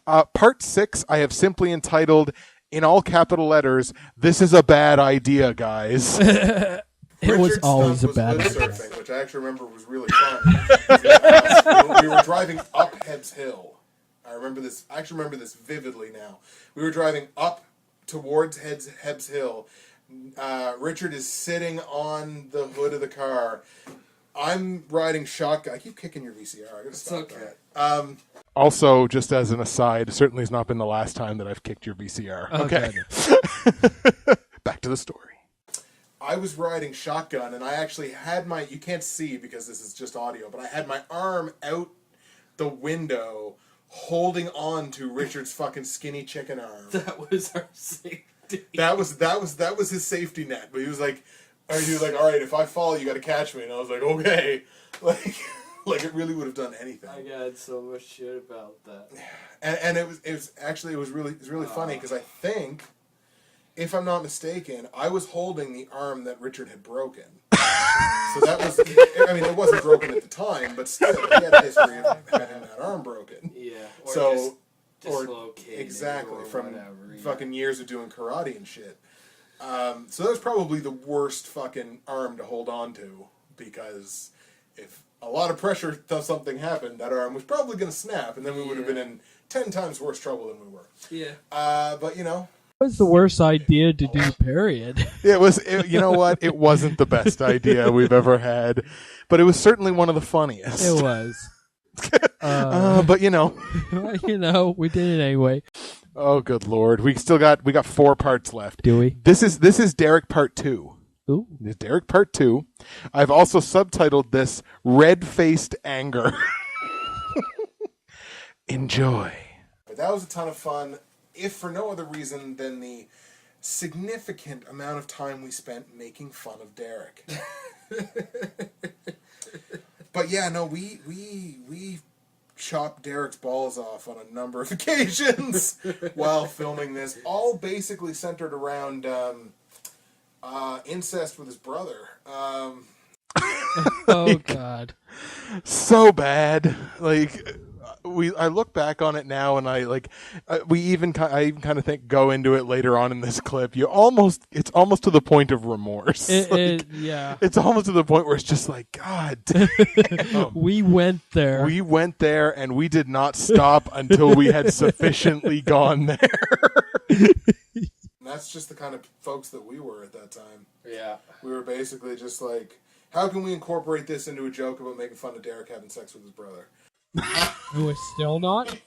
Part 6, I have simply entitled, in all capital letters, "This is a bad idea, guys." It was always a bad idea. Surfing, which I actually remember was really fun. We were driving up Hebbs Hill. I actually remember this vividly now. We were driving up towards Hebbs Hill. Richard is sitting on the hood of the car. I'm riding shotgun. I keep kicking your VCR. I gotta stop that. Also, just as an aside, certainly has not been the last time that I've kicked your VCR. Okay. Back to the story. I was riding shotgun, and I actually had you can't see because this is just audio, but I had my arm out the window holding on to Richard's fucking skinny chicken arm. That was our safety. That was his safety net. But he was like, all right, if I fall, you got to catch me. And I was like, okay, like it really would have done anything. I got so much shit about that. And it was really funny because I think, if I'm not mistaken, I was holding the arm that Richard had broken. So that was, I mean, it wasn't broken at the time, but still, he had a history of having that arm broken. Yeah. Or dislocated. Exactly, or from whatever, fucking years of doing karate and shit. So that was probably the worst fucking arm to hold on to, because if a lot of pressure does something happen, that arm was probably going to snap, and then we would have been in 10 times worse trouble than we were. Yeah. But, you know. It was the worst idea to do, period. You know what? It wasn't the best idea we've ever had, but it was certainly one of the funniest. It was. But you know. We did it anyway. Oh, good Lord. We got 4 parts left. Do we? This is Derek Part 2. Ooh. This is Derek Part 2. I've also subtitled this Red-Faced Anger. Enjoy. But that was a ton of fun, if for no other reason than the significant amount of time we spent making fun of Derek. But yeah, no, we chopped Derek's balls off on a number of occasions while filming this, all basically centered around incest with his brother. Oh God, so bad. Like, I look back on it now, and I even kind of think go into it later on in this clip. It's almost to the point of remorse. Yeah, it's almost to the point where it's just like, God damn. We went there. We went there, and we did not stop until we had sufficiently gone there. That's just the kind of folks that we were at that time. Yeah. We were basically just like, how can we incorporate this into a joke about making fun of Derek having sex with his brother? We're still not?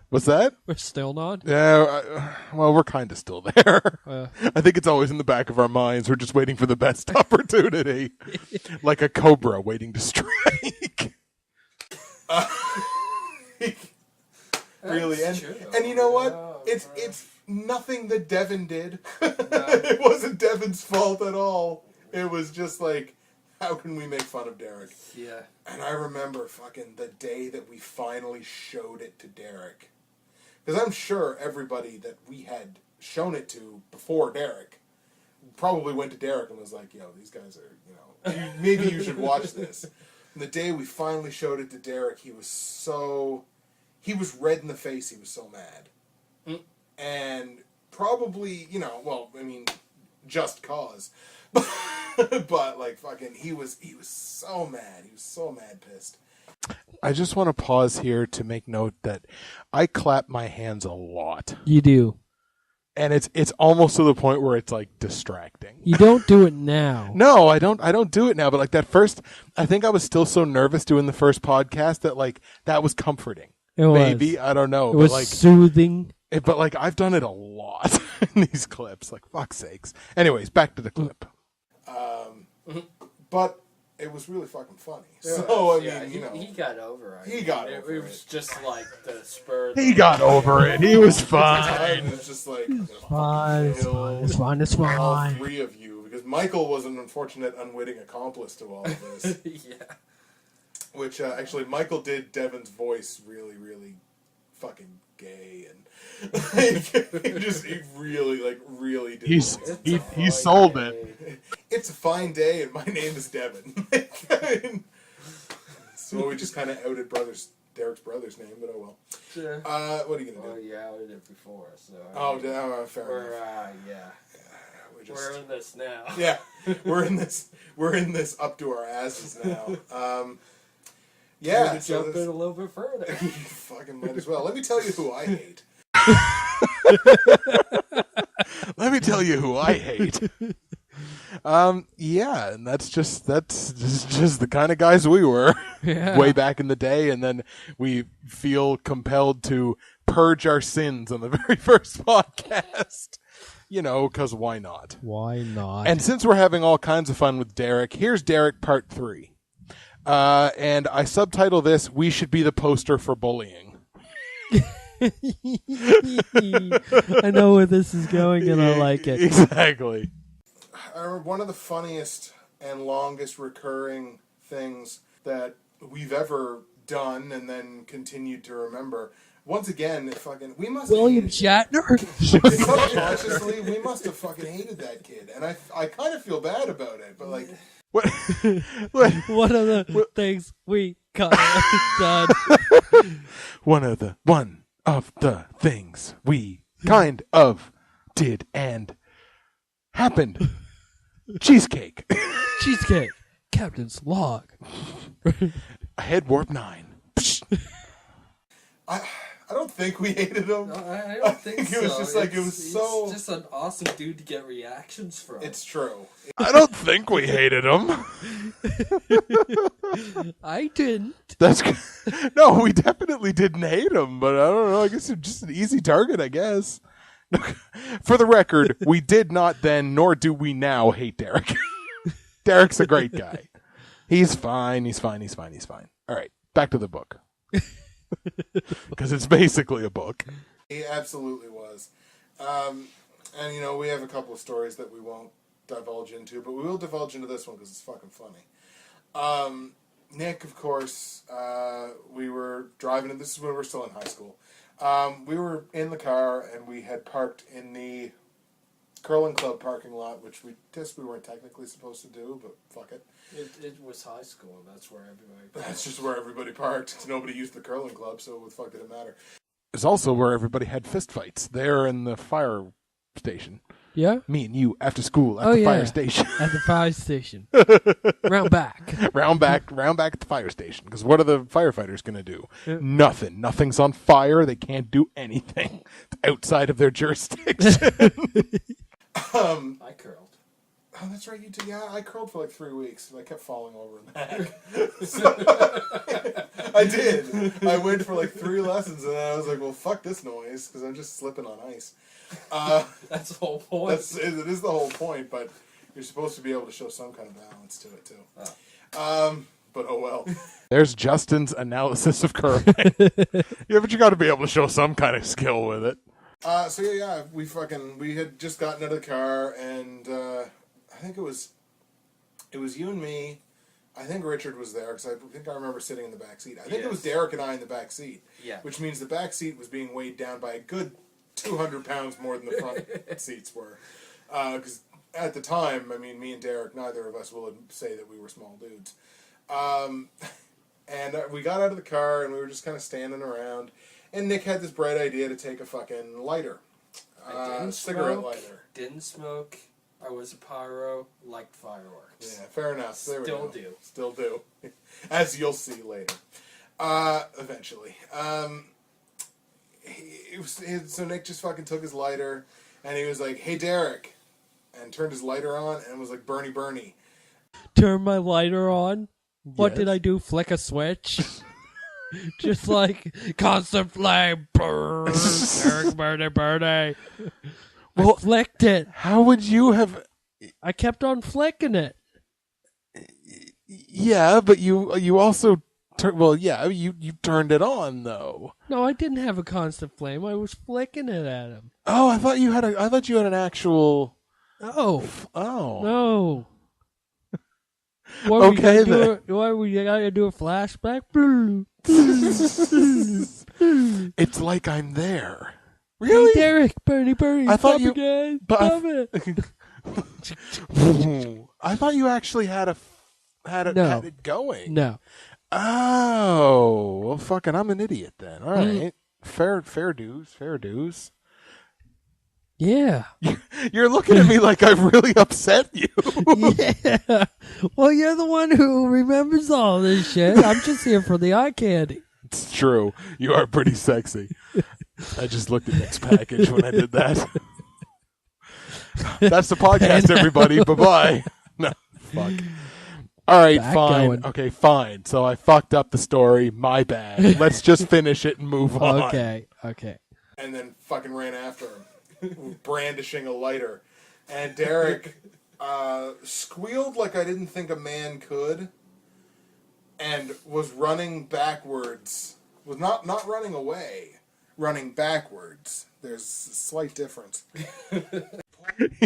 What's that? We're still not? Yeah, well, we're kind of still there. I think it's always in the back of our minds. We're just waiting for the best opportunity. Like a cobra waiting to strike. Really, and you know what? It's nothing that Devin did. It wasn't Devin's fault at all. It was just like, how can we make fun of Derek? Yeah. And I remember fucking the day that we finally showed it to Derek. Because I'm sure everybody that we had shown it to before Derek probably went to Derek and was like, yo, these guys are, maybe you should watch this. And the day we finally showed it to Derek, he was red in the face. He was so mad. And probably, just cause. But like fucking, he was so mad. He was so mad pissed. I just want to pause here to make note that I clap my hands a lot. You do. And it's almost to the point where it's like distracting. You don't do it now. No, I don't do it now, but like that first, I think I was still so nervous doing the first podcast that like that was comforting. It was. Maybe, I don't know. It was like soothing. But like I've done it a lot in these clips, like fuck's sakes. Anyways, back to the clip. But it was really fucking funny. So he got over it. He got over it. It was just like the spur. He got over it. He was fine. It was just like, It's fine. All 3 of you, because Michael was an unfortunate, unwitting accomplice to all of this. Yeah. Which actually, Michael did Devin's voice really, really fucking gay, and he really did. He sold it. It's a fine day, and my name is Devin. So we just kind of outed brothers Derek's brother's name, but oh well. Yeah. What are you gonna Well, do? yeah, we did before, so. Fair We're, enough. we're in this now. Yeah, we're in this. We're in this up to our asses now. Yeah, jump in a little bit further. You fucking might as well. Let me tell you who I hate. Let me tell you who I hate. Yeah, and that's just the kind of guys we were way back in the day, and then we feel compelled to purge our sins on the very first podcast. You know, because why not? Why not? And since we're having all kinds of fun with Derek, here's Derek Part 3. And I subtitle this, "We Should Be the Poster for Bullying." I know where this is going, and I like it. Exactly. One of the funniest and longest recurring things that we've ever done and then continued to remember. Once again, we must William have Shatner? subconsciously, we must have fucking hated that kid. And I kind of feel bad about it, but like... What? One of the things we kind of done. One of the things we kind of did and happened. Cheesecake. Cheesecake. Captain's log. Head warp 9. I don't think we hated him. No, I don't think so. It was just like, He's just an awesome dude to get reactions from. It's true. I don't think we hated him. I didn't. No, we definitely didn't hate him, but I don't know. I guess it's just an easy target, I guess. For the record, we did not then, nor do we now, hate Derek. Derek's a great guy. He's fine. He's fine. All right, back to the book. Because it's basically a book. He absolutely was. And, we have a couple of stories that we won't divulge into, but we will divulge into this one because it's fucking funny. Nick, of course, we were driving, and this is when we were still in high school. We were in the car, and we had parked in the curling club parking lot, which we weren't technically supposed to do, but fuck it. It was high school, and that's where everybody parked. That's just where everybody parked. Nobody used the curling club, so what the fuck did it matter? It's also where everybody had fistfights. There in the fire station. Yeah? Me and you after school at the fire station. At the fire station. Round back at the fire station. Because what are the firefighters going to do? Nothing. Nothing's on fire. They can't do anything outside of their jurisdiction. I curled. Oh, that's right, you did. Yeah, I curled for like 3 weeks, and I kept falling over and back. I did. I went for like 3 lessons, and I was like, well, fuck this noise, because I'm just slipping on ice. That's the whole point. It is the whole point, but you're supposed to be able to show some kind of balance to it, too. But oh well. There's Justin's analysis of curling. Yeah, but you got to be able to show some kind of skill with it. We had just gotten out of the car, and I think it was you and me. I think Richard was there, because I think I remember sitting in the back seat. I think it was Derek and I in the back seat. Yeah. Which means the back seat was being weighed down by a good 200 pounds more than the front seats were. Because at the time, I mean, me and Derek, neither of us will say that we were small dudes. And we got out of the car, and we were just kind of standing around. And Nick had this bright idea to take a fucking lighter. Cigarette lighter. Didn't smoke. I was a pyro, liked fireworks. Yeah, fair enough. There Still we go. do. Still do. As you'll see later. Eventually. So Nick just fucking took his lighter, and he was like, hey, Derek. And turned his lighter on, and was like, Bernie. Turn my lighter on? What Yes. did I do? Flick a switch? Just like, constant flame. Derek, Bernie. Well, I flicked it. how would you have... I kept on flicking it. Yeah, but you also... you turned it on, though. No, I didn't have a constant flame. I was flicking it at him. Oh, I thought you had an actual... Oh. Oh. No. Okay, then. Why we gotta do a flashback? It's like I'm there. Really? Hey, Derek, Bernie. I thought stop you... Again. But Stop it. I thought you actually had it going. No. Oh, well, fucking, I'm an idiot then. All right. Fair dues. Yeah. You're looking at me like I've really upset you. Yeah. Well, you're the one who remembers all this shit. I'm just here for the eye candy. It's true. You are pretty sexy. I just looked at Nick's package when I did that. That's the podcast, everybody. Bye-bye. No, fuck. All right, Back fine. going. Okay, fine. So I fucked up the story. My bad. Let's just finish it and move on. Okay. And then fucking ran after him, brandishing a lighter. And Derek squealed like I didn't think a man could, and was running backwards. Was not running away, running backwards. There's a slight difference.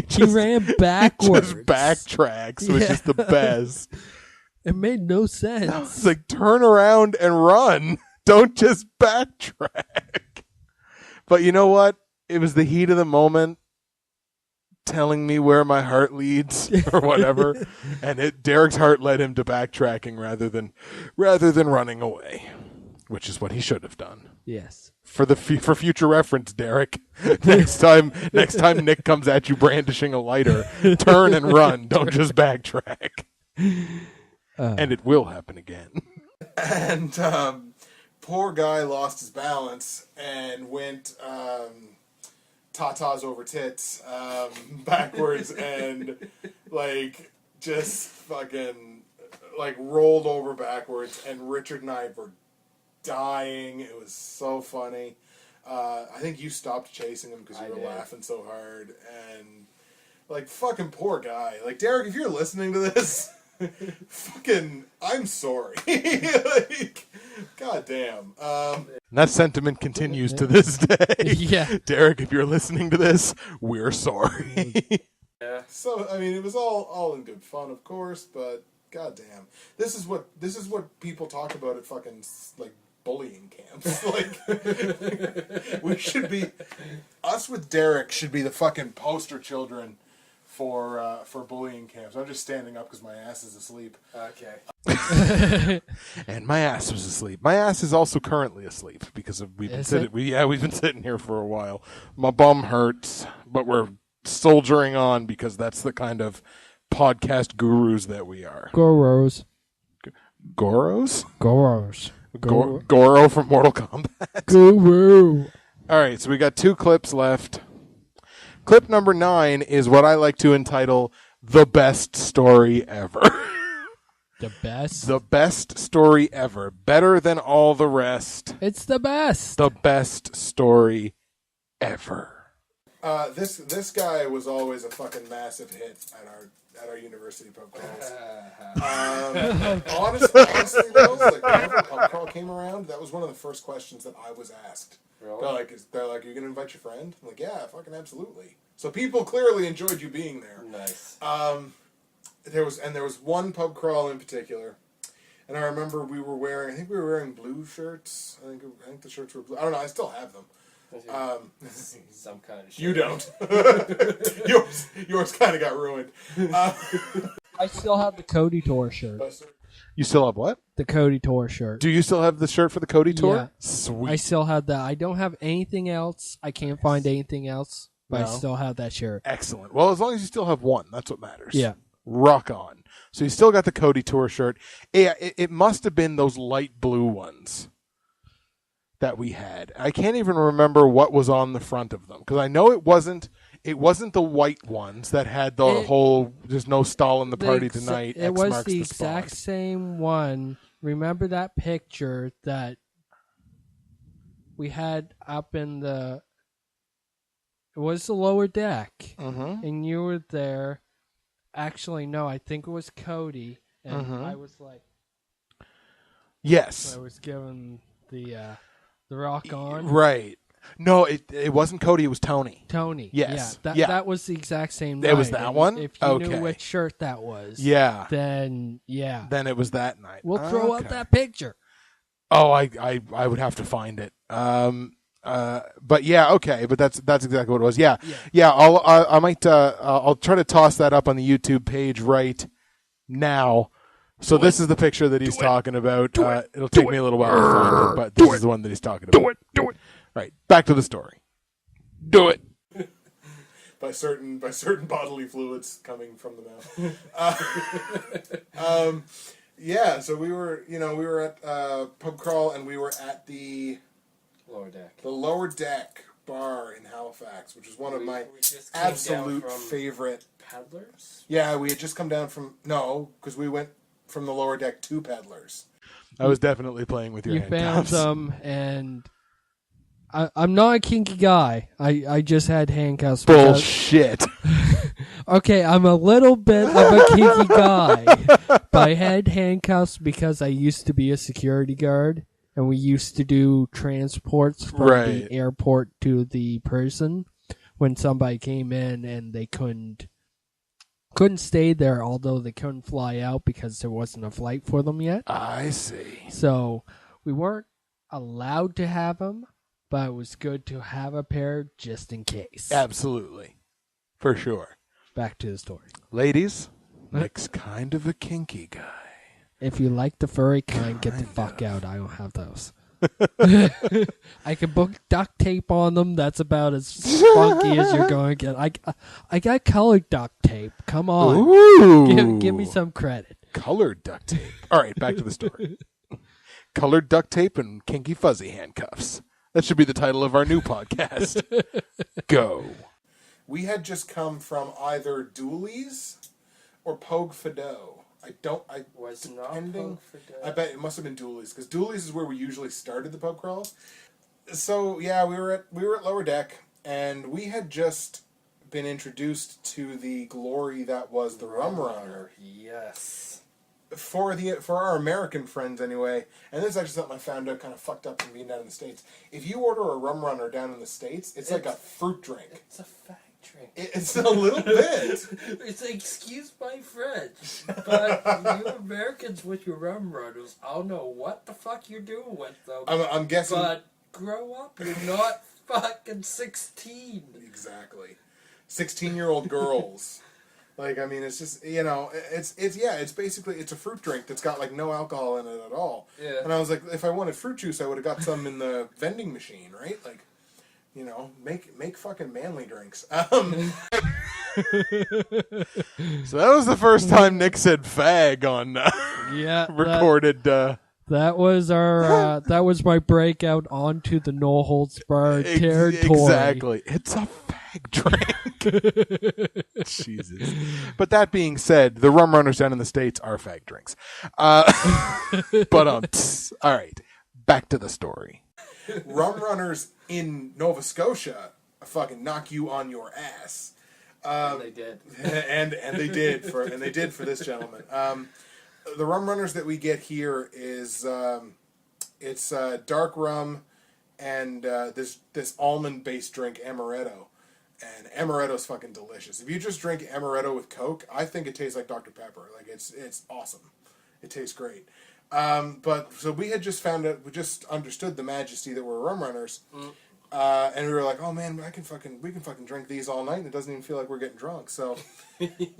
He ran backwards. Just backtracks, which is the best. It made no sense. It's like, turn around and run. Don't just backtrack. But you know what? It was the heat of the moment telling me where my heart leads or whatever. And Derek's heart led him to backtracking rather than running away, which is what he should have done. Yes. For future reference, Derek, next time Nick comes at you brandishing a lighter, turn and run. Don't just backtrack. And it will happen again. And poor guy lost his balance and went tatas over tits backwards and like just fucking like rolled over backwards, and Richard and I were dying. It was so funny. I think you stopped chasing him because you were laughing so hard, and like fucking poor guy. Like, Derek, if you're listening to this, fucking, I'm sorry. Like, goddamn. And that sentiment continues to this day. Yeah. Derek, if you're listening to this, we're sorry. Yeah. So I mean, it was all in good fun, of course, but goddamn, this is what people talk about at fucking like bullying camps. Like, we should be, us with Derek should be the fucking poster children for bullying camps. I'm just standing up because my ass is asleep. Okay. And my ass was asleep. My ass is also currently asleep because we've been sitting here for a while. My bum hurts, but we're soldiering on because that's the kind of podcast gurus that we are. Goros. Goro from Mortal Kombat. Guru. All right, so we got 2 clips left. Clip number 9 is what I like to entitle "The Best Story Ever." The best? The best story ever. Better than all the rest. It's the best. The best story ever. This guy was always a fucking massive hit at our university pub crawls. Honestly though, like whenever pub crawl came around, that was one of the first questions that I was asked. Really? They're like, "Are you gonna invite your friend?" I'm like, "Yeah, fucking absolutely." So people clearly enjoyed you being there. Nice. There was one pub crawl in particular, and I remember we were wearing blue shirts. I think the shirts were blue. I don't know. I still have them. Some kind of shit. You don't. yours kind of got ruined. I still have the Cody Tour shirt. You still have what? The Cody Tour shirt. Do you still have the shirt for the Cody tour? Yeah. Sweet. I still have that. I don't have anything else. I can't find anything else, but I still have that shirt. Excellent. Well, as long as you still have one, that's what matters. Yeah. Rock on. So you still got the Cody tour shirt. Yeah, it must have been those light blue ones that we had. I can't even remember what was on the front of them because I know it wasn't the white ones that had the whole "there's no stall in the party tonight." It X was marks the spot. exact same one. Remember that picture that we had up in the? It was the lower deck, and you were there. Actually, no, I think it was Cody, and I was like, yes, I was given the rock on. Right. No, it wasn't Cody. It was Tony. Tony. Yes. Yeah, that was the exact same night. It was that one? If you Okay. knew which shirt that was, Yeah. then Then it was that night. we'll throw up Okay. that picture. Oh, I would have to find it. But yeah, okay. But that's exactly what it was. Yeah. I might I'll try to toss that up on the YouTube page right now, So this is the picture that he's talking about. It'll take me a little while to find it, but this is the one that he's talking about. Do it. Right. Back to the story. Do it. By certain bodily fluids coming from the mouth. Yeah, so we were at pub crawl, and we were at the lower deck bar in Halifax, which is one of my absolute favorite. Peddlers? Yeah, we had just come down from because we went from the lower deck to Peddlers. I was definitely playing with your handcuffs. You found some, and I'm not a kinky guy. I just had handcuffs. Bullshit. Okay, I'm a little bit of a kinky guy. But I had handcuffs because I used to be a security guard, and we used to do transports from the airport to the prison when somebody came in and they couldn't stay there, although they couldn't fly out because there wasn't a flight for them yet. I see. So we weren't allowed to have them, but it was good to have a pair just in case. Absolutely. For sure. Back to the story. Ladies, Nick's kind of a kinky guy. If you like the furry kind, get the fuck out. I don't have those. I can book duct tape on them. That's about as funky as you're going to get. I got colored duct tape. Come on. Ooh. Give me some credit. Colored duct tape. All right, back to the story. Colored duct tape and kinky fuzzy handcuffs. That should be the title of our new podcast. Go. We had just come from either Dooley's or Pogue Fado. I bet it must have been Dooley's, because Dooley's is where we usually started the pub crawls. So yeah, we were at lower deck, and we had just been introduced to the glory that was the Rum Runner. Yes. For our American friends anyway, and this is actually something I found out kind of fucked up from being down in the States. If you order a Rum Runner down in the States, it's like a fruit drink. It's a fag drink. It's a little bit. It's excuse my French, but you Americans with your Rum Runners, I don't know what the fuck you're doing with them. I'm guessing. But grow up. You're not fucking 16. Exactly. 16-year-old girls. Like, I mean, it's just, it's basically, it's a fruit drink that's got, like, no alcohol in it at all. Yeah. And I was like, if I wanted fruit juice, I would have got some in the vending machine, right? Like, make fucking manly drinks. So that was the first time Nick said fag on recorded. That was our. That was my breakout onto the no holds barred territory. Exactly. It's a fag drink. Jesus. But that being said, the Rum Runners down in the States are fag drinks. But all right, back to the story. Rum Runners in Nova Scotia fucking knock you on your ass. And they did. and they did for this gentleman. The Rum Runners that we get here is it's dark rum and this almond based drink Amaretto, and Amaretto's fucking delicious. If you just drink Amaretto with Coke, I think it tastes like Dr. Pepper. Like it's awesome. It tastes great. But so we had just found out, we just understood the majesty that we're Rum Runners. And we were like, oh man, we can fucking drink these all night and it doesn't even feel like we're getting drunk. So,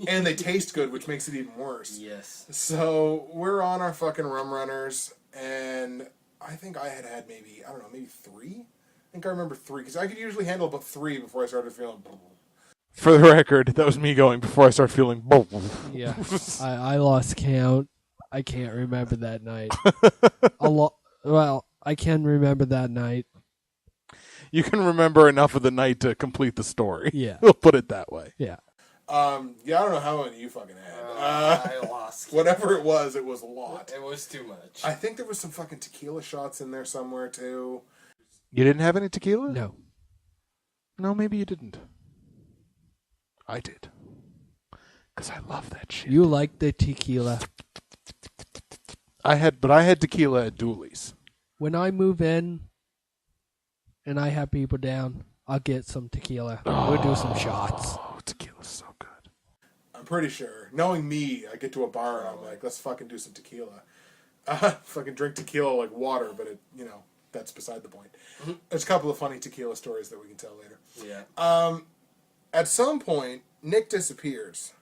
and they taste good, which makes it even worse. Yes. So we're on our fucking Rum Runners, and I think I had maybe 3? I think I remember 3, because I could usually handle about 3 before I started feeling... For the record, that was me going before I started feeling... Yeah, I lost count. I can't remember that night. Well, I can remember that night. You can remember enough of the night to complete the story. Yeah. We'll put it that way. Yeah. I don't know how many you fucking had. I lost. Whatever it was a lot. It was too much. I think there was some fucking tequila shots in there somewhere, too. You didn't have any tequila? No. No, maybe you didn't. I did. Because I love that shit. You like the tequila. I had tequila at Dooley's. When I move in and I have people down, I'll get some tequila. We'll do some shots. Oh, tequila's so good. I'm pretty sure. Knowing me, I get to a bar and I'm like, let's fucking do some tequila. Fucking drink tequila like water, but that's beside the point. Mm-hmm. There's a couple of funny tequila stories that we can tell later. Yeah. At some point, Nick disappears.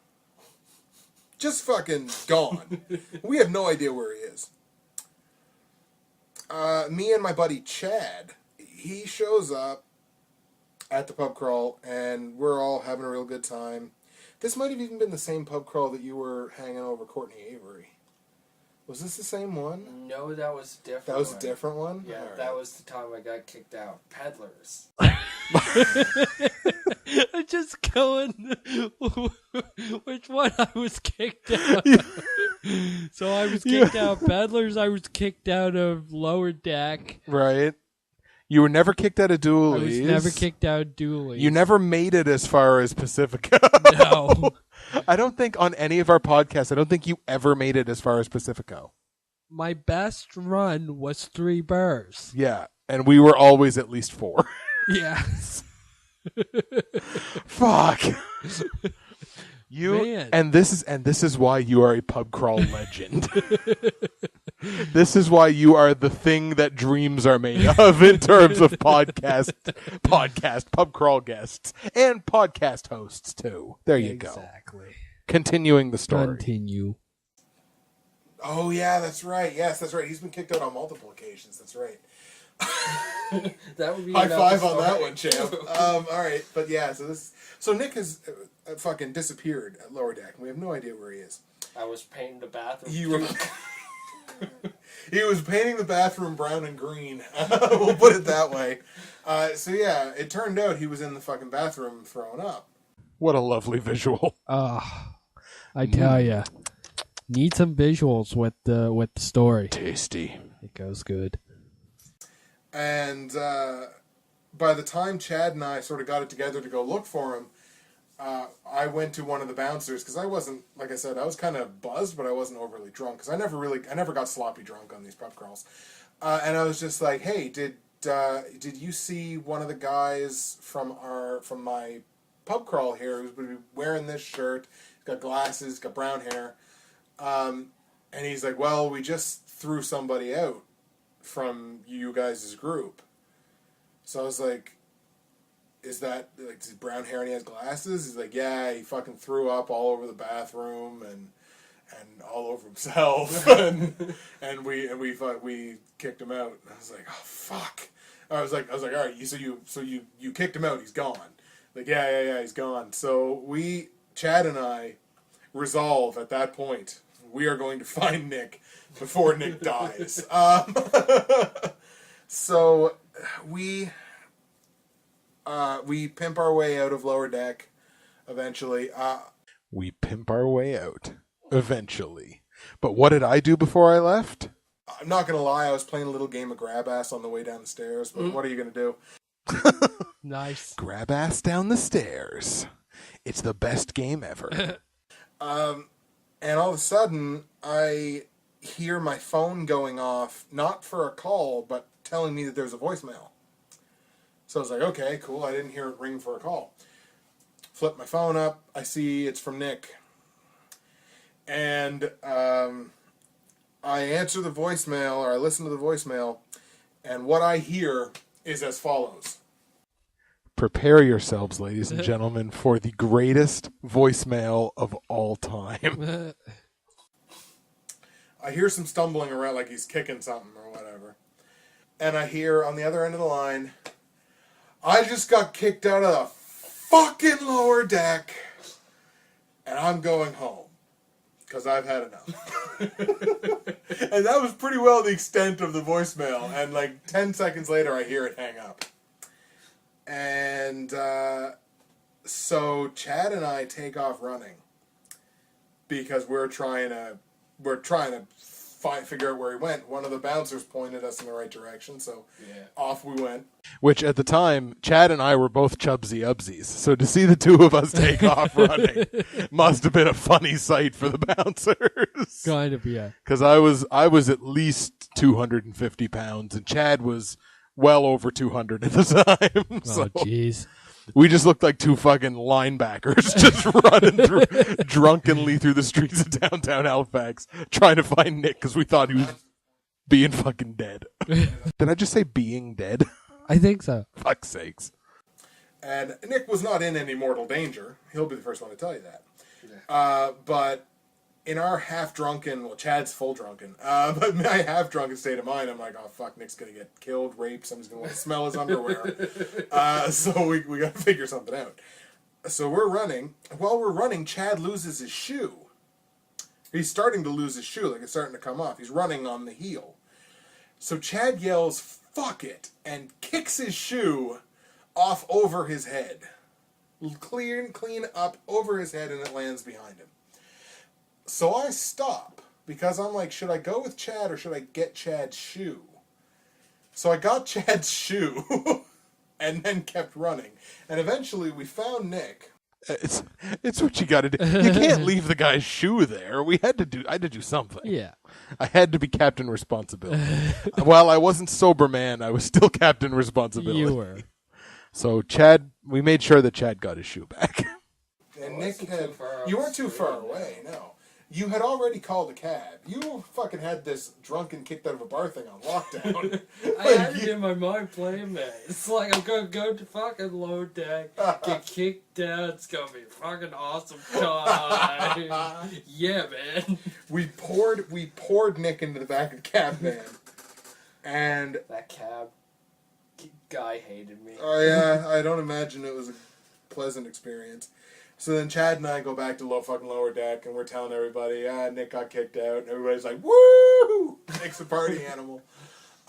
Just fucking gone. We have no idea where he is. Me and my buddy Chad, he shows up at the pub crawl, and we're all having a real good time. This might have even been the same pub crawl that you were hanging over Courtney Avery. Was this the same one? No, that was a different. That was a different one? Yeah, Right. that was the time I got kicked out. Peddlers. I'm just going which one I was kicked out. So I was kicked out of Peddlers. I was kicked out of Lower Deck. Right. You were never kicked out of Dooley's. I was never kicked out of Dooley's. You never made it as far as Pacifico. No. I don't think on any of our podcasts, I don't think you ever made it as far as Pacifico. My best run was 3 burrs. Yeah. And we were always at least 4. Yeah. Fuck. You Man. and this is why you are a pub crawl legend. This is why you are the thing that dreams are made of in terms of podcast pub crawl guests and podcast hosts too. There you go. Exactly. Continuing the story. Continue. Oh, yeah, that's right. Yes, that's right. He's been kicked out on multiple occasions. That's right. That would be High enough five on that story. one, champ. All right, but yeah, so Nick has fucking disappeared at Lower Deck. We have no idea where he is. I was painting the bathroom. He was painting the bathroom brown and green. We'll put it that way. So yeah, it turned out he was in the fucking bathroom throwing up. What a lovely visual. I tell ya, need some visuals with the story. Tasty. It goes good. And by the time Chad and I sort of got it together to go look for him, I went to one of the bouncers because I wasn't, like I said, I was kind of buzzed, but I wasn't overly drunk because I never got sloppy drunk on these pub crawls. And I was just like, hey, did you see one of the guys from my pub crawl here who's going to be wearing this shirt? He's got glasses, got brown hair. And he's like, well, we just threw somebody out from you guys' group. So I was like, is that, like, is he brown hair and he has glasses? He's like, yeah, he fucking threw up all over the bathroom and all over himself. and we kicked him out. And I was like, oh, fuck. I was like, all right, so you kicked him out, he's gone. Like, yeah, he's gone. So Chad and I resolve at that point, we are going to find Nick before Nick dies. So we pimp our way out of Lower Deck eventually. We pimp our way out eventually. But what did I do before I left? I'm not going to lie, I was playing a little game of grab ass on the way down the stairs, but what are you going to do? Nice. Grab ass down the stairs. It's the best game ever. And all of a sudden, I hear my phone going off, not for a call, but telling me that there's a voicemail. So I was like, okay, cool. I didn't hear it ring for a call. Flip my phone up. I see it's from Nick. And I answer the voicemail, or I listen to the voicemail, and what I hear is as follows. Prepare yourselves, ladies and gentlemen, for the greatest voicemail of all time. I hear some stumbling around like he's kicking something or whatever. And I hear on the other end of the line, I just got kicked out of the fucking Lower Deck, and I'm going home because I've had enough. And that was pretty well the extent of the voicemail. And like 10 seconds later, I hear it hang up. And so Chad and I take off running because we're trying to figure out where he went. One of the bouncers pointed us in the right direction, so off we went. Which at the time, Chad and I were both chubsy ubsies. So to see the two of us take off running must have been a funny sight for the bouncers. Kind of, yeah. Because I was at least 250 pounds, and Chad was well over 200 at the time. So Oh, jeez. we just looked like two fucking linebackers just running drunkenly through the streets of downtown Halifax trying to find Nick because we thought he was being fucking dead. Did I just say being dead? I think so. Fuck's sakes. And Nick was not in any mortal danger. He'll be the first one to tell you that. Yeah. But in our half-drunken, well, Chad's full-drunken, but my half-drunken state of mind, I'm like, oh, fuck, Nick's going to get killed, raped, someone's going to smell his underwear. So we got to figure something out. So we're running. While we're running, Chad loses his shoe. He's starting to lose his shoe, like it's starting to come off. He's running on the heel. So Chad yells, fuck it, and kicks his shoe off over his head. Clean up over his head, and it lands behind him. So I stop, because I'm like, should I go with Chad or should I get Chad's shoe? So I got Chad's shoe, and then kept running. And eventually we found Nick. It's what you got to do. You can't leave the guy's shoe there. I had to do something. Yeah. I had to be Captain Responsibility. While I wasn't sober man, I was still Captain Responsibility. You were. So Chad, we made sure that Chad got his shoe back. And Nick you weren't too far away, no. You had already called a cab. You fucking had this drunken kicked out of a bar thing on lockdown. I had it in my mind playing that. It's like I'm gonna go to fucking low deck, get kicked out. It's gonna be a fucking awesome time. Yeah, man. We poured Nick into the back of the cab van, and That cab guy hated me. oh yeah, I don't imagine it was a pleasant experience. So then Chad and I go back to lower deck, and we're telling everybody, Nick got kicked out, and everybody's like, woo! Nick's a party animal.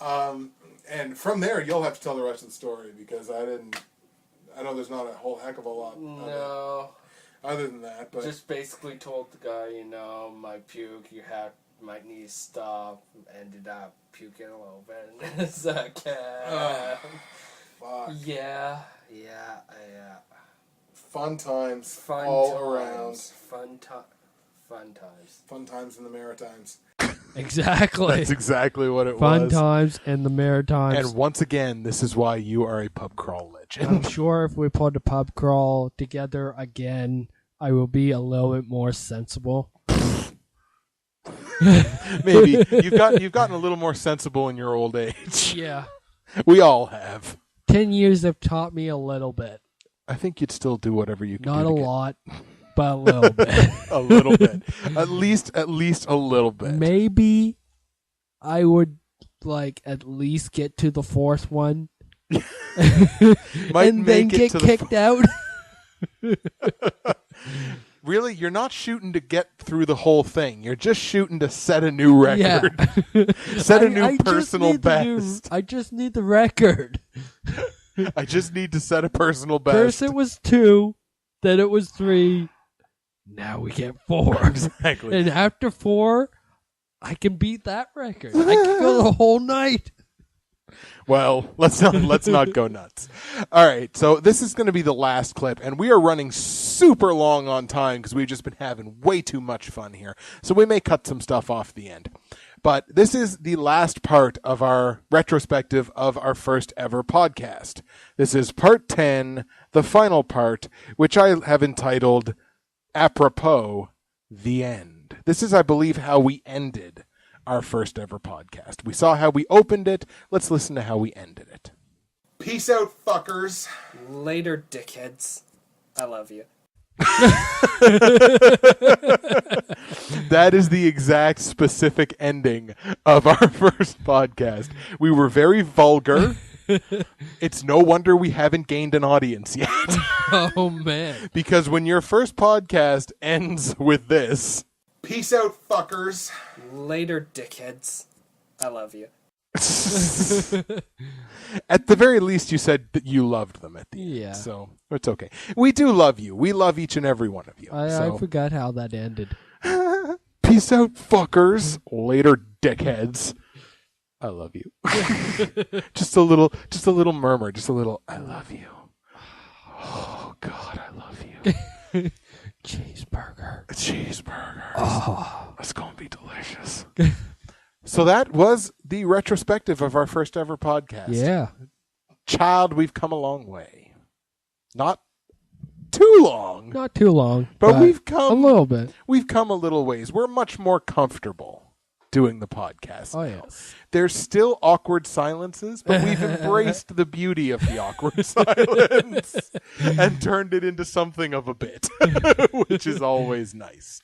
And from there, you'll have to tell the rest of the story, because I know there's not a whole heck of a lot No. other than that. But Just basically told the guy, my puke, might need to stop. Ended up puking a little bit in his cab. fuck. Yeah. Fun times Fun all times. around. Fun times. Fun times in the Maritimes. Exactly. That's exactly what it Fun was. times in the Maritimes. And once again, this is why you are a pub crawl I'm legend. sure if we put a pub crawl together again, I will be a little bit more sensible. Maybe you've gotten a little more sensible in your old age. Yeah. We all have. 10 years have taught me a little bit. I think you'd still do whatever you can Not do a to get- lot, but a little bit. A little bit. At least a little bit. Maybe I would at least get to the fourth one. Might and make then it get to kicked out. Really, you're not shooting to get through the whole thing. You're just shooting to set a new record. Set a new personal best. I just need the record. I just need to set a personal best. First it was 2, then it was 3. Now we get 4. Exactly. And after 4, I can beat that record. I can go the whole night. Well, let's not go nuts. All right, so this is going to be the last clip, and we are running super long on time because we've just been having way too much fun here. So we may cut some stuff off the end. But this is the last part of our retrospective of our first ever podcast. This is part 10, the final part, which I have entitled, Apropos, The End. This is, I believe, how we ended our first ever podcast. We saw how we opened it. Let's listen to how we ended it. Peace out, fuckers. Later, dickheads. I love you. That is the exact specific ending of our first podcast. We were very vulgar. It's no wonder we haven't gained an audience yet. Oh, man. Because when your first podcast ends with this, Peace out, fuckers. Later, dickheads. I love you. at the very least, you said that you loved them at the Yeah. end. So it's okay. We do love you. We love each and every one of you. I forgot how that ended. Peace out, fuckers. Later, dickheads. I love you. just a little murmur. Just a little, I love you. Oh, God, I love you. Cheeseburger. Cheeseburgers. Oh. That's going to be delicious. So that was the retrospective of our first ever podcast. Yeah. Child, we've come a long way. Not too long, Not too long. but we've come a little bit. We've come a little ways. We're much more comfortable doing the podcast. Oh, now. yes. There's still awkward silences, but we've embraced the beauty of the awkward silence and turned it into something of a bit, which is always nice.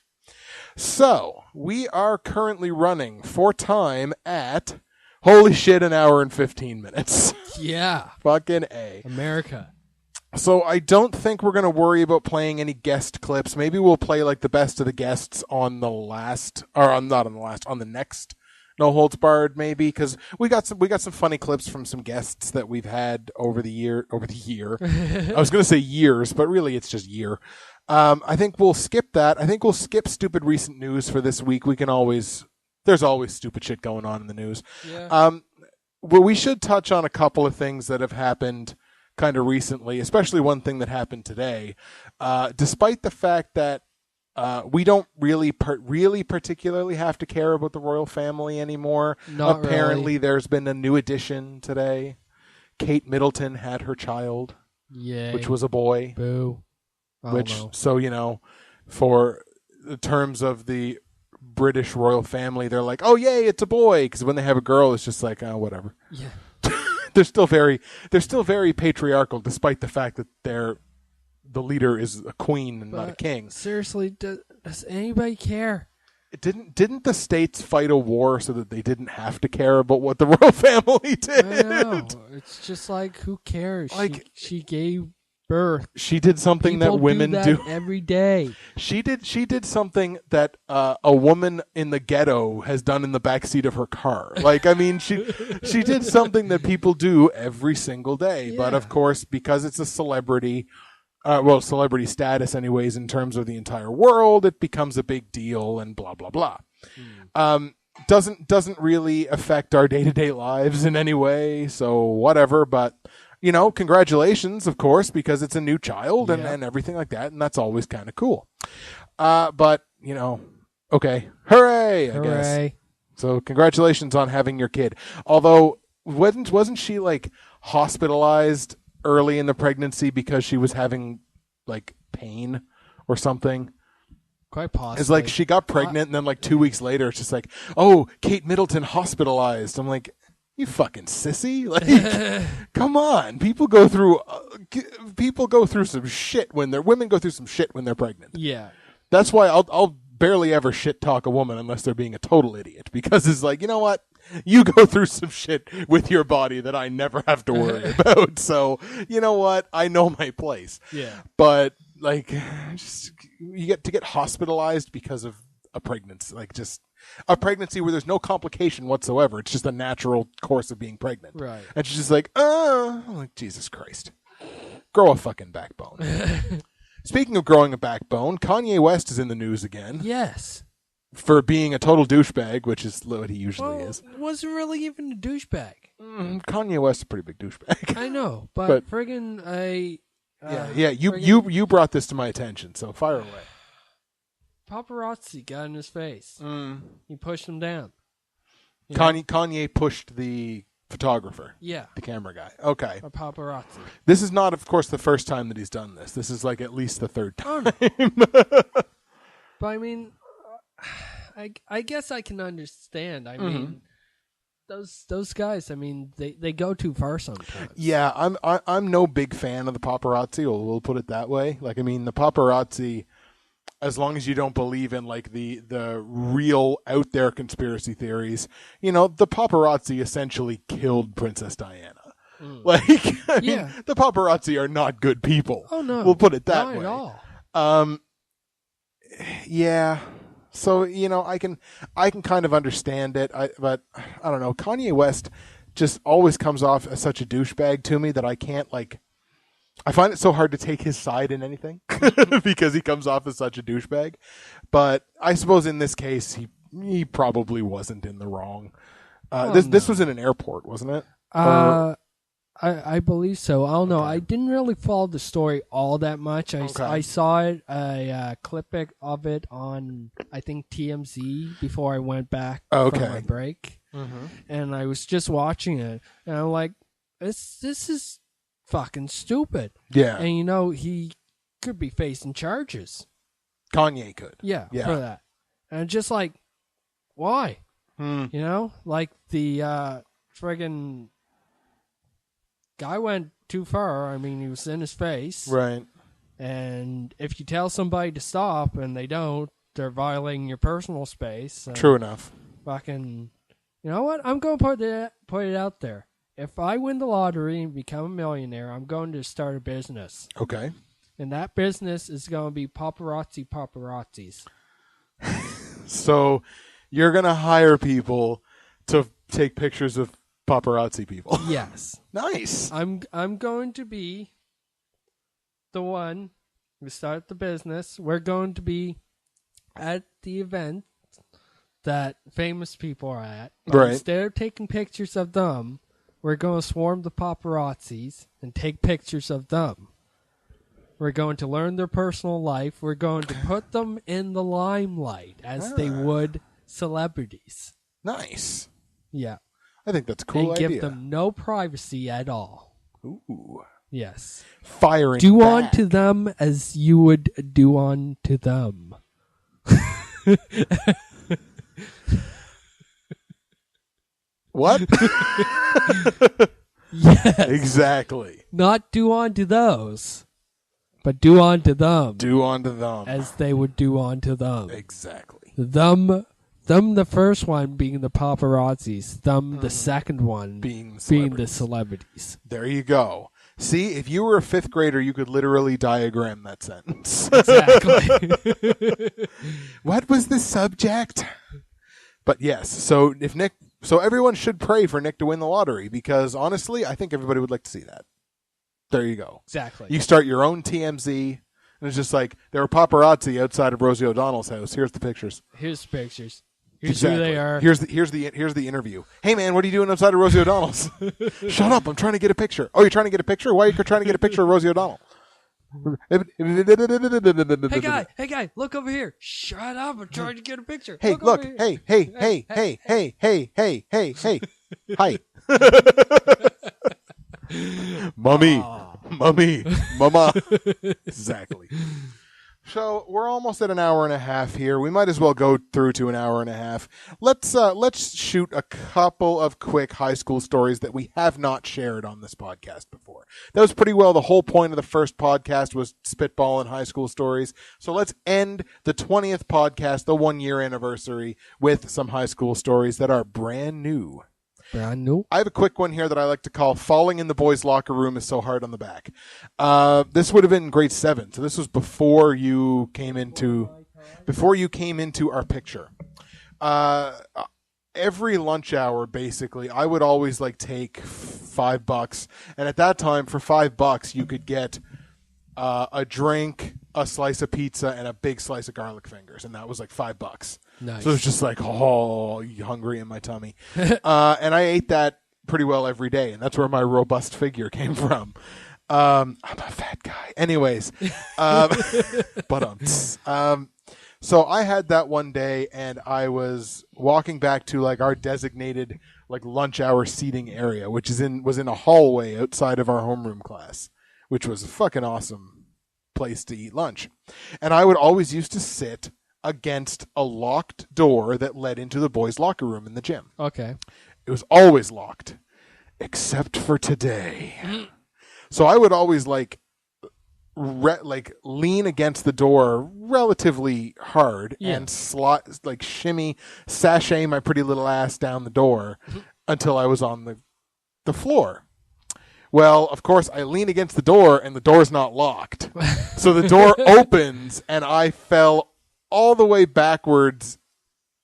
So, we are currently running for time at, holy shit, an hour and 15 minutes. Yeah. Fucking A. America. So, I don't think we're going to worry about playing any guest clips. Maybe we'll play like the best of the guests on the last, or not on the last, on the next No Holds Barred, maybe, because we got some funny clips from some guests that we've had over the year. I was going to say years, but really it's just year. I think we'll skip that. I think we'll skip stupid recent news for this week. There's always stupid shit going on in the news. Yeah. Well, we should touch on a couple of things that have happened kind of recently, especially one thing that happened today. Despite the fact that we don't really particularly have to care about the royal family anymore. Not Apparently, really. There's been a new addition today. Kate Middleton had her child, Yay. which was a boy. Boo. So, for the terms of the British royal family, they're like, oh, yay, it's a boy. Because when they have a girl, it's just like, oh, whatever. Yeah. They're still very patriarchal, despite the fact that the leader is a queen and not a king. Seriously, does anybody care? Didn't the states fight a war so that they didn't have to care about what the royal family did? I know. It's just like, who cares? Like, she gave birth. She did something People that women do. That every day. She did something that a woman in the ghetto has done in the backseat of her car. Like, I mean, she did something that people do every single day. Yeah. But of course, because it's a celebrity, celebrity status anyways, in terms of the entire world, it becomes a big deal and blah, blah, blah. Doesn't really affect our day-to-day lives in any way, so whatever, but, congratulations, of course, because it's a new child and everything like that, and that's always kind of cool. But, okay, hooray, I guess. So congratulations on having your kid. Although, wasn't she, like, hospitalized early in the pregnancy because she was having like pain or something? Quite possibly. It's like she got pregnant and then like 2 weeks later it's just like, oh, Kate Middleton hospitalized. I'm like, you fucking sissy. Like, come on. People go through some shit women go through some shit when they're pregnant. Yeah. That's why I'll barely ever shit talk a woman unless they're being a total idiot, because it's like, you know what? You go through some shit with your body that I never have to worry about. So, you know what? I know my place. Yeah. But, like, you get hospitalized because of a pregnancy. Like, just a pregnancy where there's no complication whatsoever. It's just a natural course of being pregnant. Right. And she's just like, I'm like, Jesus Christ. Grow a fucking backbone. Speaking of growing a backbone, Kanye West is in the news again. Yes. For being a total douchebag, which is what he usually is. Wasn't really even a douchebag. Kanye West is a pretty big douchebag. I know, but friggin' you brought this to my attention, so fire away. Paparazzi got in his face. He pushed him down. Kanye pushed the photographer. Yeah. The camera guy. Okay. A paparazzi. This is not, of course, the first time that he's done this. This is like at least the third time. Oh, no. But I mean, I guess I can understand. I mean, those guys. I mean, they go too far sometimes. Yeah, I'm no big fan of the paparazzi. We'll put it that way. Like, I mean, the paparazzi, as long as you don't believe in like the real out there conspiracy theories, the paparazzi essentially killed Princess Diana. Like, I mean, the paparazzi are not good people. Oh no, we'll put it that not way. Not at all. Yeah. So, I can kind of understand it, but I don't know. Kanye West just always comes off as such a douchebag to me that I can't, like, I find it so hard to take his side in anything because he comes off as such a douchebag. But I suppose in this case, he probably wasn't in the wrong. This was in an airport, wasn't it? I believe so. I don't know. I didn't really follow the story all that much. I saw it, a clip of it on, I think, TMZ before I went back from my break. And I was just watching it, and I'm like, this is fucking stupid. Yeah. And, he could be facing charges. Kanye could. Yeah. For that. And just like, why? Like the friggin' guy went too far. I mean, he was in his face. Right. And if you tell somebody to stop and they don't, they're violating your personal space. True enough. Fucking, you know what? I'm going to put it out there. If I win the lottery and become a millionaire, I'm going to start a business. Okay. And that business is going to be paparazzis. So you're going to hire people to take pictures of paparazzi people. Yes. Nice. I'm going to be the one who start the business. We're going to be at the event that famous people are at. But Right. instead of taking pictures of them, we're going to swarm the paparazzis and take pictures of them. We're going to learn their personal life. We're going to put them in the limelight as they would celebrities. Nice. Yeah. I think that's a cool and idea. give them no privacy at all. Ooh. Yes. Firing Do back. unto them as you would do unto them. What? Yes. Exactly. Not do unto those, but do unto them Do unto them. as they would do unto them. Exactly. Them the first one being the paparazzis, them the second one Being the celebrities. There you go. See, if you were a fifth grader, you could literally diagram that sentence. Exactly. What was the subject? But yes, so everyone should pray for Nick to win the lottery because honestly, I think everybody would like to see that. There you go. Exactly. You start your own TMZ, and it's just like there were paparazzi outside of Rosie O'Donnell's house. Here's the pictures. Here's the pictures. Here's who they are. Here's the interview. Hey man, what are you doing outside of Rosie O'Donnell's? Shut up! I'm trying to get a picture. Oh, you're trying to get a picture? Why are you trying to get a picture of Rosie O'Donnell? Hey guy, look over here. Shut up! I'm trying to get a picture. Hey, look. look. Over Hey. Hi. Mummy. Mama. Exactly. So we're almost at an hour and a half here. We might as well go through to an hour and a half. Let's shoot a couple of quick high school stories that we have not shared on this podcast before. That was pretty well the whole point of the first podcast was spitballing high school stories. So let's end the 20th podcast, the 1-year anniversary, with some high school stories that are brand new. Brand new. I have a quick one here that I like to call falling in the boys' locker room is so hard on the back. This would have been grade 7. So this was before you came into our picture. Every lunch hour, basically, I would always take $5. And at that time, for $5, you could get a drink, a slice of pizza, and a big slice of garlic fingers. And that was $5. Nice. So it was just hungry in my tummy. And I ate that pretty well every day, and that's where my robust figure came from. I'm a fat guy. Anyways, so I had that one day, and I was walking back to our designated lunch hour seating area, which was in a hallway outside of our homeroom class, which was a fucking awesome place to eat lunch. And I would always used to sit against a locked door that led into the boys' locker room in the gym. Okay. It was always locked, except for today. So I would always lean against the door relatively hard and shimmy, sashay my pretty little ass down the door until I was on the floor. Well, of course, I lean against the door and the door's not locked. So the door opens and I fell all the way backwards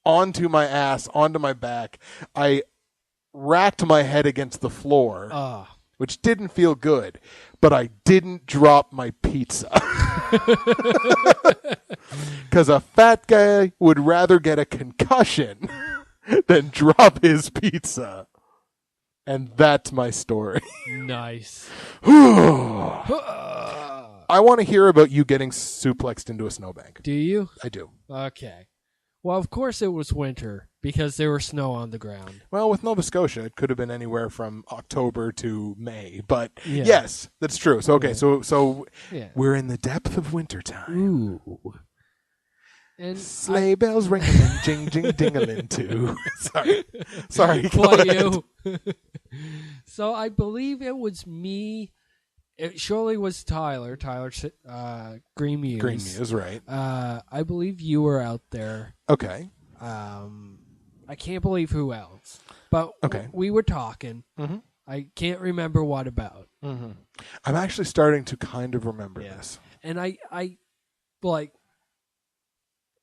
onto my ass, onto my back. I racked my head against the floor, which didn't feel good, but I didn't drop my pizza. Because a fat guy would rather get a concussion than drop his pizza. And that's my story. Nice. I want to hear about you getting suplexed into a snowbank. Do you? I do. Okay. Well, of course it was winter because there was snow on the ground. Well, with Nova Scotia, it could have been anywhere from October to May. But yes, that's true. So, okay, so we're in the depth of wintertime. Ooh. And sleigh bells ringing, jing, jing, dingling too. Sorry. Well, you. So I believe it was me It surely was Tyler. Green Muse. Green Muse, right. I believe you were out there. Okay. I can't believe who else. But we were talking. Mm-hmm. I can't remember what about. Mm-hmm. I'm actually starting to kind of remember this. And I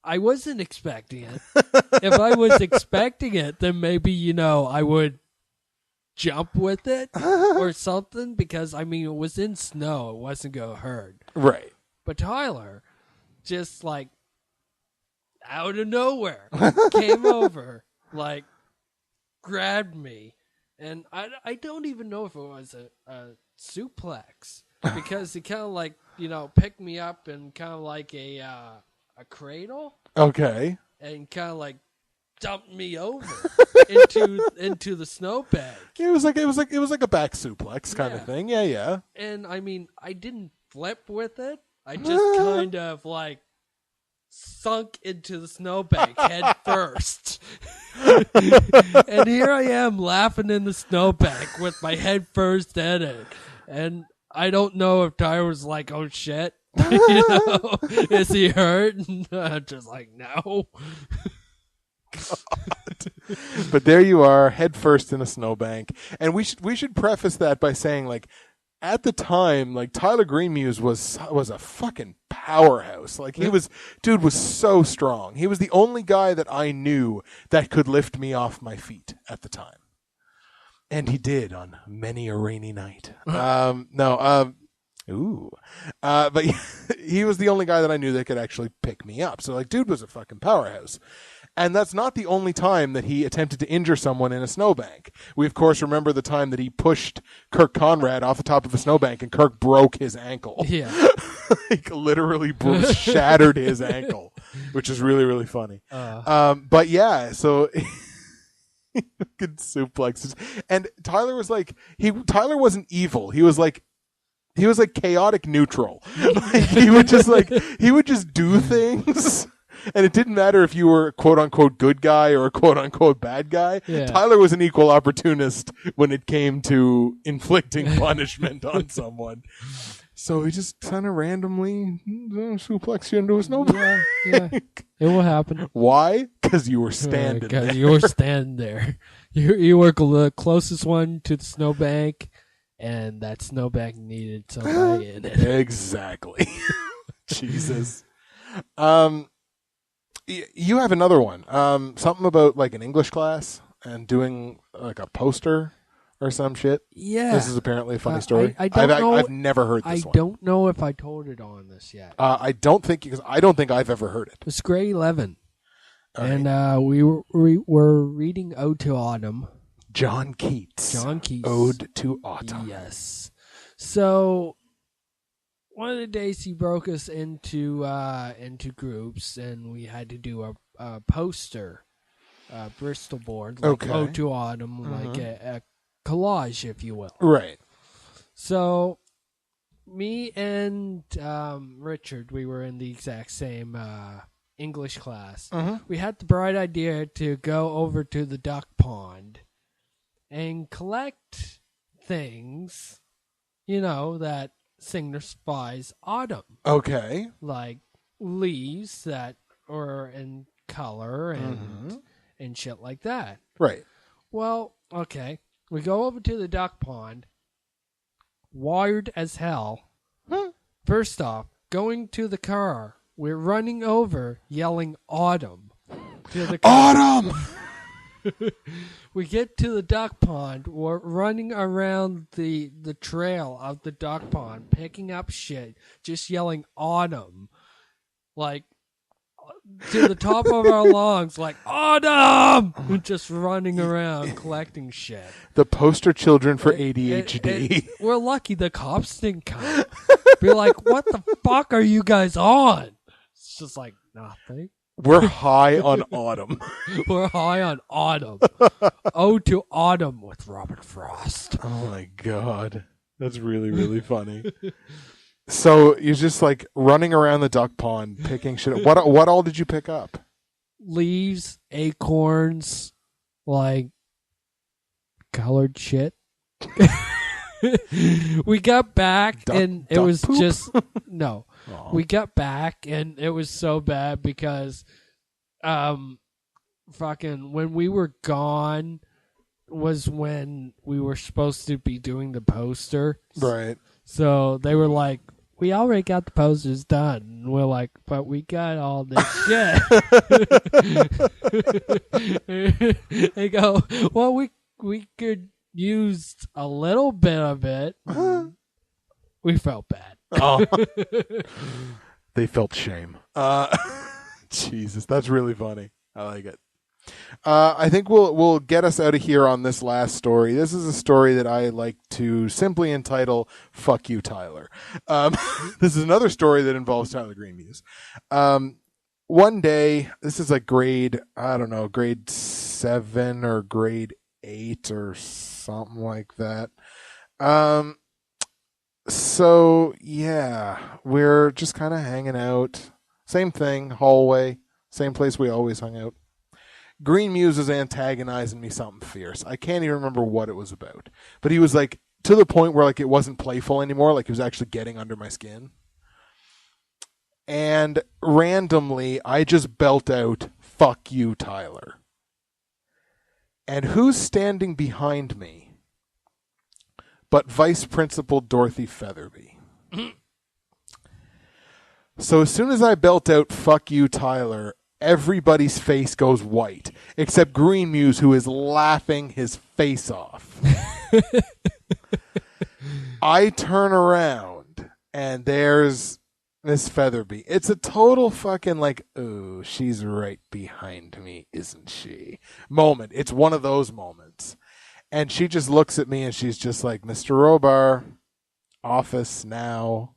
wasn't expecting it. If I was expecting it, then maybe, I would jump with it or something, because, it was in snow. It wasn't going to hurt. Right. But Tyler, just, out of nowhere, came over, grabbed me. And I don't even know if it was a suplex, because he kind of picked me up in kind of like a cradle. Okay. And kind of dumped me over into the snowbank. It was like a back suplex kind of thing. Yeah. And I didn't flip with it. I just kind of sunk into the snowbank head first. And here I am laughing in the snowbank with my head first in it. And I don't know if Tyler was like, oh shit, is he hurt? And I'm just like, no. God. But there you are, head first in a snowbank. And we should preface that by saying, at the time, Tyler Green Muse was a fucking powerhouse. Dude was so strong. He was the only guy that I knew that could lift me off my feet at the time. And he did on many a rainy night. But he was the only guy that I knew that could actually pick me up. So dude was a fucking powerhouse. And that's not the only time that he attempted to injure someone in a snowbank. We, of course, remember the time that he pushed Kirk Conrad off the top of a snowbank and Kirk broke his ankle. Yeah. Literally shattered his ankle, which is really, really funny. But yeah, so good suplexes. And Tyler was Tyler wasn't evil. He was chaotic neutral. He would just do things. And it didn't matter if you were a quote-unquote good guy or a quote-unquote bad guy. Yeah. Tyler was an equal opportunist when it came to inflicting punishment on someone. So he just kind of randomly suplex you into a snowbank. Yeah. It will happen. Why? Because you were standing there. Because you were standing there. You were the closest one to the snowbank, and that snowbank needed somebody in it. Exactly. Jesus. You have another one. Something about an English class and doing a poster or some shit. Yeah. This is apparently a funny story. I don't know. I've never heard this one. I don't know if I told it on this yet. I don't think I've ever heard it. It's grade 11. All and right. we were reading Ode to Autumn. John Keats. Ode to Autumn. Yes. So one of the days he broke us into groups, and we had to do a poster, Bristol board, Ode to Autumn, like a collage, if you will. Right. So me and Richard, we were in the exact same English class. We had the bright idea to go over to the duck pond and collect things, that signifies autumn. Okay. Like leaves that are in color and shit like that. Right. Well, okay. We go over to the duck pond. Wired as hell. First off, going to the car. We're running over, yelling autumn. To the car. Autumn! We get to the duck pond. We're running around the trail of the duck pond, picking up shit, just yelling autumn. To the top of our lungs, autumn! We're just running around collecting shit. The poster children for ADHD. We're lucky the cops didn't come. We're like, what the fuck are you guys on? It's just nothing. We're high on autumn. We're high on autumn. Ode to Autumn with Robert Frost. Oh my God. That's really, really funny. So you're just running around the duck pond picking shit up. What all did you pick up? Leaves, acorns, colored shit. We got back and it was poop? just no. Aw. We got back and it was so bad because fucking when we were gone was when we were supposed to be doing the poster. Right. So they were like, we already got the posters done. And we're like, but we got all this shit. They go, well, we could use a little bit of it. We felt bad. Oh. They felt shame. Jesus, that's really funny. I like it. I think we'll get us out of here on this last story. This is a story that I like to simply entitle "Fuck You, Tyler." This is another story that involves Tyler Greenmuse. One day, this is like grade 7 or grade 8 or something like that. So yeah, we're just kind of hanging out. Same thing, hallway, same place we always hung out. Greenmuse is antagonizing me something fierce. I can't even remember what it was about. But he was like, to the point where like it wasn't playful anymore, like he was actually getting under my skin. And randomly, I just belt out, "Fuck you, Tyler." And who's standing behind me but Vice Principal Dorothy Featherby? So as soon as I belt out, "Fuck you, Tyler," everybody's face goes white, except Greenmuse, who is laughing his face off. I turn around, and there's Miss Featherby. It's a total fucking like, "ooh, she's right behind me, isn't she?" moment. It's one of those moments. And she just looks at me, and she's just like, "Mr. Robar, office now."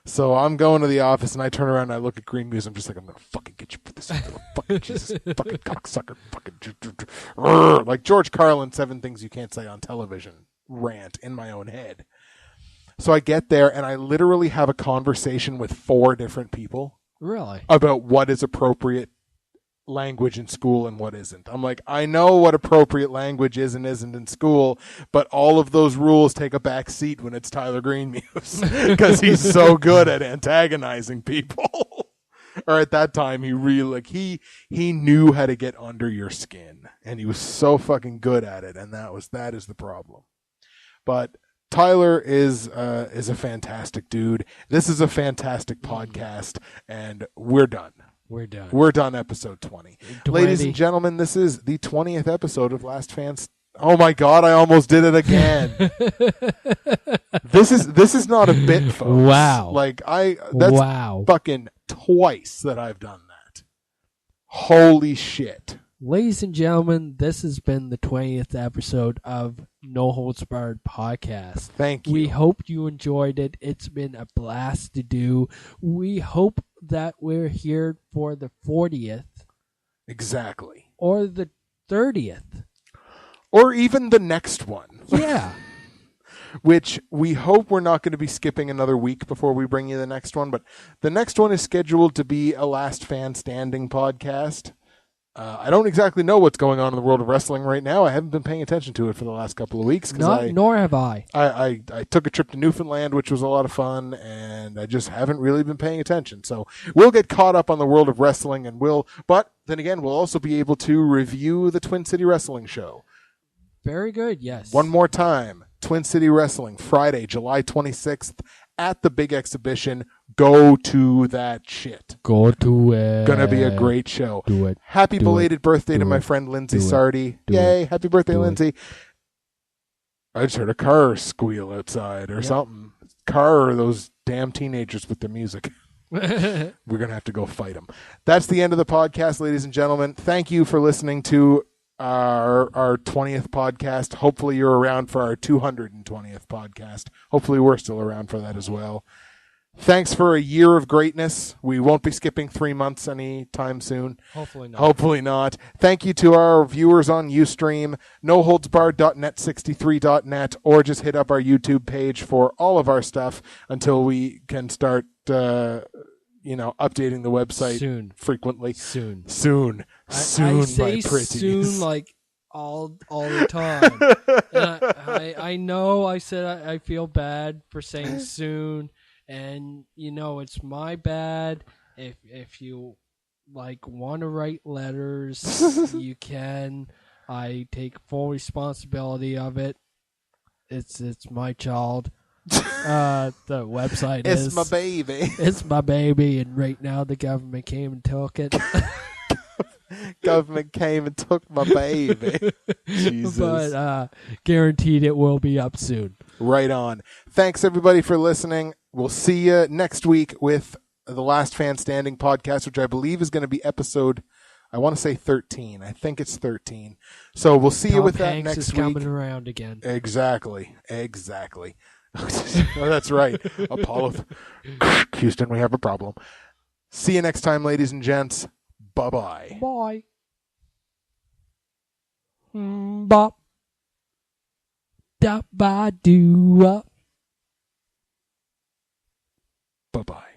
So I'm going to the office, and I turn around and I look at Greenmuse. I'm just like, "I'm gonna fucking get you for this, fucking Jesus, fucking cocksucker, fucking like George Carlin, 7 Things You Can't Say on Television rant in my own head." So I get there, and I literally have a conversation with 4 different people Really? about what is appropriate language in school and what isn't. I'm like, I know what appropriate language is and isn't in school, but all of those rules take a back seat when it's Tyler Greenmuse because he's so good at antagonizing people. Or at that time, he really like he knew how to get under your skin, and he was so fucking good at it, and that is the problem. But Tyler is a fantastic dude. This is a fantastic podcast, and we're done. We're done. We're done, episode 20. Ladies and gentlemen, this is the 20th episode of Last Fans. Oh my God, I almost did it again. This is not a bit, folks. Wow. Like that's fucking twice that I've done that. Holy shit. Ladies and gentlemen, this has been the 20th episode of No Holds Barred Podcast. Thank you. We hope you enjoyed it. It's been a blast to do. We hope that we're here for the 40th. Exactly. Or the 30th. Or even the next one. Yeah. Which we hope we're not going to be skipping another week before we bring you the next one. But the next one is scheduled to be a Last Fan Standing podcast. I don't exactly know what's going on in the world of wrestling right now. I haven't been paying attention to it for the last couple of weeks. Nor have I. I took a trip to Newfoundland, which was a lot of fun, and I just haven't really been paying attention. So we'll get caught up on the world of wrestling, but then again, we'll also be able to review the Twin City Wrestling show. Very good, yes. One more time, Twin City Wrestling, Friday, July 26th at the Big Exhibition. Go to that shit. Go to it. Gonna be a great show. Do it. Happy belated birthday to my friend Lindsay Sardi. Yay, happy birthday, Lindsay. I just heard a car squeal outside or something. Car or those damn teenagers with their music. We're gonna have to go fight them. That's the end of the podcast, ladies and gentlemen. Thank you for listening to our 20th podcast. Hopefully you're around for our 220th podcast. Hopefully we're still around for that as well. Thanks for a year of greatness. We won't be skipping 3 months anytime soon. Hopefully not. Thank you to our viewers on Ustream, noholdsbarred.net63.net, or just hit up our YouTube page for all of our stuff until we can start updating the website frequently. Soon. Soon, I say my pretties. soon like all the time. And I know I said I feel bad for saying soon, and it's my bad. If you want to write letters, you can. I take full responsibility of it. It's my child. The website It's my baby. It's my baby, and right now the government came and took it. Government came and took my baby. Jesus. But guaranteed it will be up soon. Right on. Thanks, everybody, for listening. We'll see you next week with the Last Fan Standing podcast, which I believe is going to be episode, I want to say 13. I think it's 13. So we'll see you with that Hanks next is week. coming around again. Exactly. Oh, that's right. Apollo. Houston, we have a problem. See you next time, ladies and gents. Bye-bye. Bye. Bop. Da ba doo up. Bye-bye.